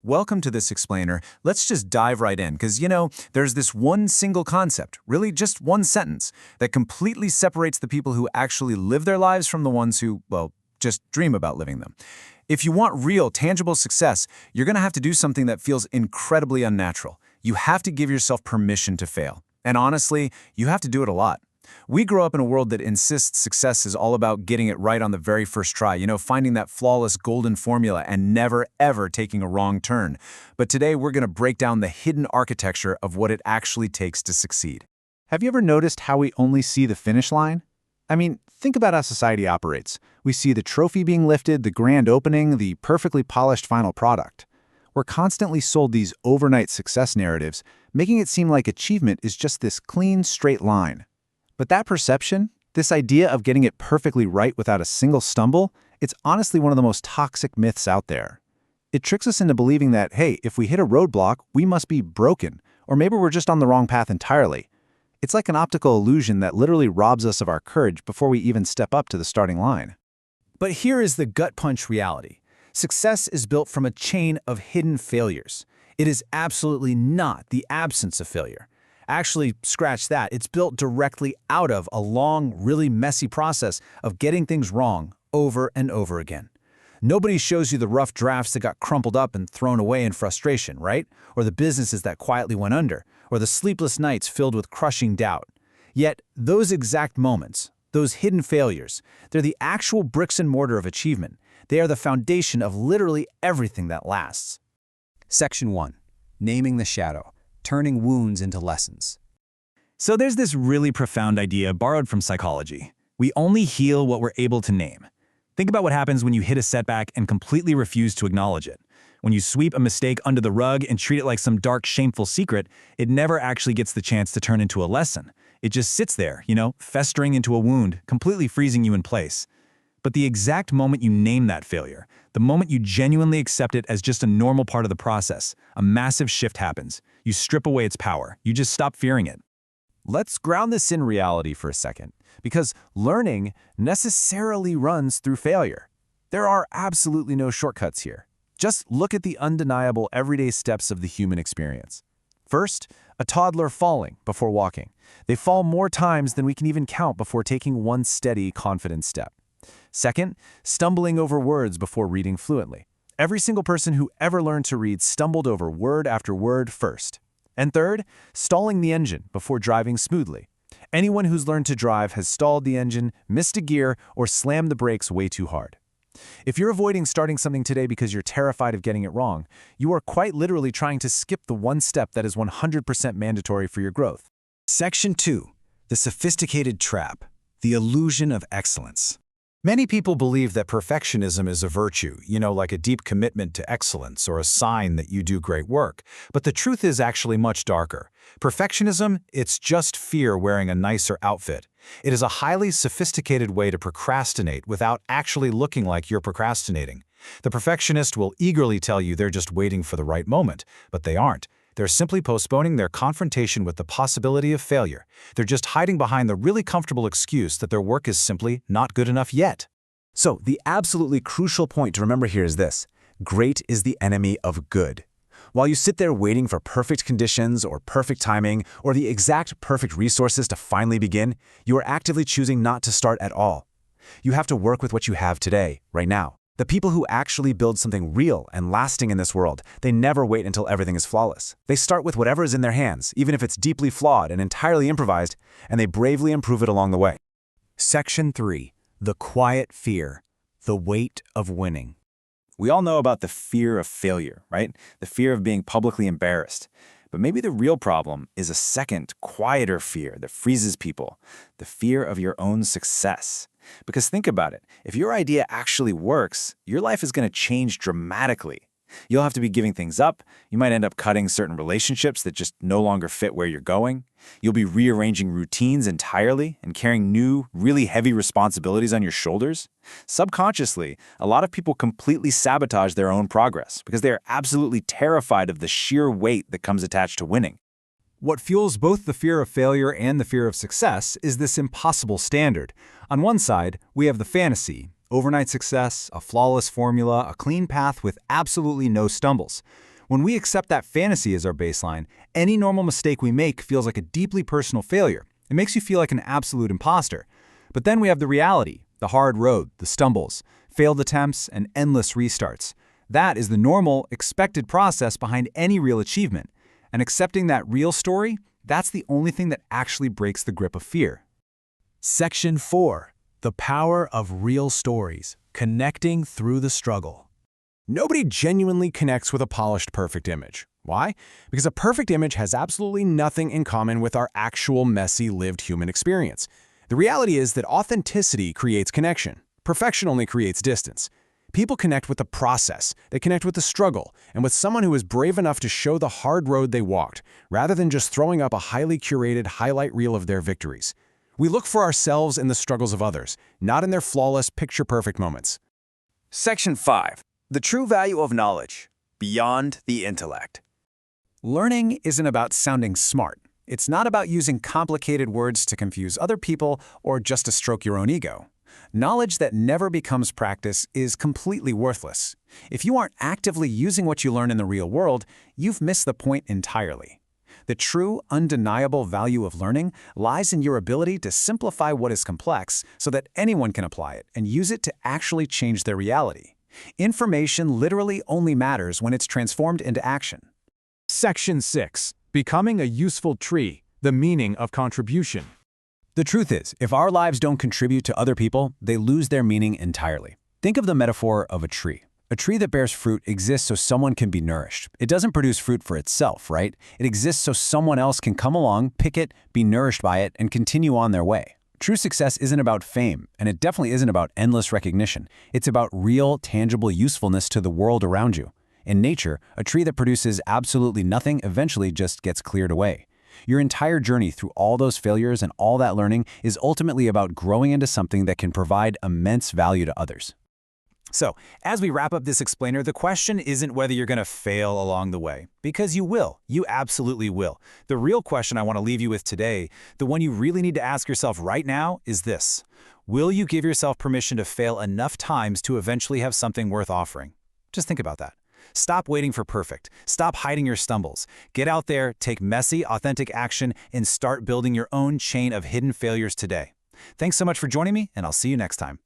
welcome to this explainer. Let's just dive right in, because, there's this one single concept, really just one sentence, that completely separates the people who actually live their lives from the ones who, well, just dream about living them. If you want real, tangible success, you're going to have to do something that feels incredibly unnatural. You have to give yourself permission to fail. And honestly, you have to do it a lot. We grow up in a world that insists success is all about getting it right on the very first try, finding that flawless golden formula and never, ever taking a wrong turn. But today, we're going to break down the hidden architecture of what it actually takes to succeed. Have you ever noticed how we only see the finish line? I mean, think about how society operates. We see the trophy being lifted, the grand opening, the perfectly polished final product. We're constantly sold these overnight success narratives, making it seem like achievement is just this clean, straight line. But that perception, this idea of getting it perfectly right without a single stumble, it's honestly one of the most toxic myths out there. It tricks us into believing that, hey, if we hit a roadblock, we must be broken, or maybe we're just on the wrong path entirely. It's like an optical illusion that literally robs us of our courage before we even step up to the starting line. But here is the gut punch reality. Success is built from a chain of hidden failures. It is absolutely not the absence of failure. Actually, scratch that. It's built directly out of a long, really messy process of getting things wrong over and over again. Nobody shows you the rough drafts that got crumpled up and thrown away in frustration, right? Or the businesses that quietly went under, or the sleepless nights filled with crushing doubt. Yet, those exact moments, those hidden failures, they're the actual bricks and mortar of achievement. They are the foundation of literally everything that lasts. Section 1. Naming the shadow. Turning wounds into lessons. So there's this really profound idea borrowed from psychology. We only heal what we're able to name. Think about what happens when you hit a setback and completely refuse to acknowledge it. When you sweep a mistake under the rug and treat it like some dark, shameful secret, it never actually gets the chance to turn into a lesson. It just sits there, festering into a wound, completely freezing you in place. But the exact moment you name that failure, the moment you genuinely accept it as just a normal part of the process, a massive shift happens. You strip away its power. You just stop fearing it. Let's ground this in reality for a second, because learning necessarily runs through failure. There are absolutely no shortcuts here. Just look at the undeniable everyday steps of the human experience. First, a toddler falling before walking. They fall more times than we can even count before taking one steady, confident step. Second, stumbling over words before reading fluently. Every single person who ever learned to read stumbled over word after word first. And third, stalling the engine before driving smoothly. Anyone who's learned to drive has stalled the engine, missed a gear, or slammed the brakes way too hard. If you're avoiding starting something today because you're terrified of getting it wrong, you are quite literally trying to skip the one step that is 100% mandatory for your growth. Section 2. The sophisticated trap. The illusion of excellence. Many people believe that perfectionism is a virtue, like a deep commitment to excellence or a sign that you do great work. But the truth is actually much darker. Perfectionism, it's just fear wearing a nicer outfit. It is a highly sophisticated way to procrastinate without actually looking like you're procrastinating. The perfectionist will eagerly tell you they're just waiting for the right moment, but they aren't. They're simply postponing their confrontation with the possibility of failure. They're just hiding behind the really comfortable excuse that their work is simply not good enough yet. So, the absolutely crucial point to remember here is this: great is the enemy of good. While you sit there waiting for perfect conditions or perfect timing or the exact perfect resources to finally begin, you are actively choosing not to start at all. You have to work with what you have today, right now. The people who actually build something real and lasting in this world, they never wait until everything is flawless. They start with whatever is in their hands, even if it's deeply flawed and entirely improvised, and they bravely improve it along the way. Section 3. The quiet fear. The weight of winning. We all know about the fear of failure, right? The fear of being publicly embarrassed. But maybe the real problem is a second, quieter fear that freezes people, the fear of your own success. Because think about it, if your idea actually works, your life is going to change dramatically. You'll have to be giving things up. You might end up cutting certain relationships that just no longer fit where you're going. You'll be rearranging routines entirely and carrying new, really heavy responsibilities on your shoulders. Subconsciously, a lot of people completely sabotage their own progress because they are absolutely terrified of the sheer weight that comes attached to winning. What fuels both the fear of failure and the fear of success is this impossible standard. On one side, we have the fantasy, overnight success, a flawless formula, a clean path with absolutely no stumbles. When we accept that fantasy as our baseline, any normal mistake we make feels like a deeply personal failure. It makes you feel like an absolute imposter. But then we have the reality, the hard road, the stumbles, failed attempts, and endless restarts. That is the normal, expected process behind any real achievement. And accepting that real story, that's the only thing that actually breaks the grip of fear. Section 4. The power of real stories. Connecting through the struggle. Nobody genuinely connects with a polished, perfect image. Why? Because a perfect image has absolutely nothing in common with our actual messy, lived human experience. The reality is that authenticity creates connection. Perfection only creates distance. People connect with the process, they connect with the struggle, and with someone who is brave enough to show the hard road they walked, rather than just throwing up a highly curated highlight reel of their victories. We look for ourselves in the struggles of others, not in their flawless, picture-perfect moments. Section 5. The true value of knowledge, beyond the intellect. Learning isn't about sounding smart. It's not about using complicated words to confuse other people or just to stroke your own ego. Knowledge that never becomes practice is completely worthless. If you aren't actively using what you learn in the real world, you've missed the point entirely. The true, undeniable value of learning lies in your ability to simplify what is complex so that anyone can apply it and use it to actually change their reality. Information literally only matters when it's transformed into action. Section 6. Becoming a useful tree. The meaning of contribution. The truth is, if our lives don't contribute to other people, they lose their meaning entirely. Think of the metaphor of a tree. A tree that bears fruit exists so someone can be nourished. It doesn't produce fruit for itself, right? It exists so someone else can come along, pick it, be nourished by it, and continue on their way. True success isn't about fame, and it definitely isn't about endless recognition. It's about real, tangible usefulness to the world around you. In nature, a tree that produces absolutely nothing eventually just gets cleared away. Your entire journey through all those failures and all that learning is ultimately about growing into something that can provide immense value to others. So, as we wrap up this explainer, the question isn't whether you're going to fail along the way, because you will. You absolutely will. The real question I want to leave you with today, the one you really need to ask yourself right now, is this. Will you give yourself permission to fail enough times to eventually have something worth offering? Just think about that. Stop waiting for perfect. Stop hiding your stumbles. Get out there, take messy, authentic action, and start building your own chain of hidden failures today. Thanks so much for joining me, and I'll see you next time.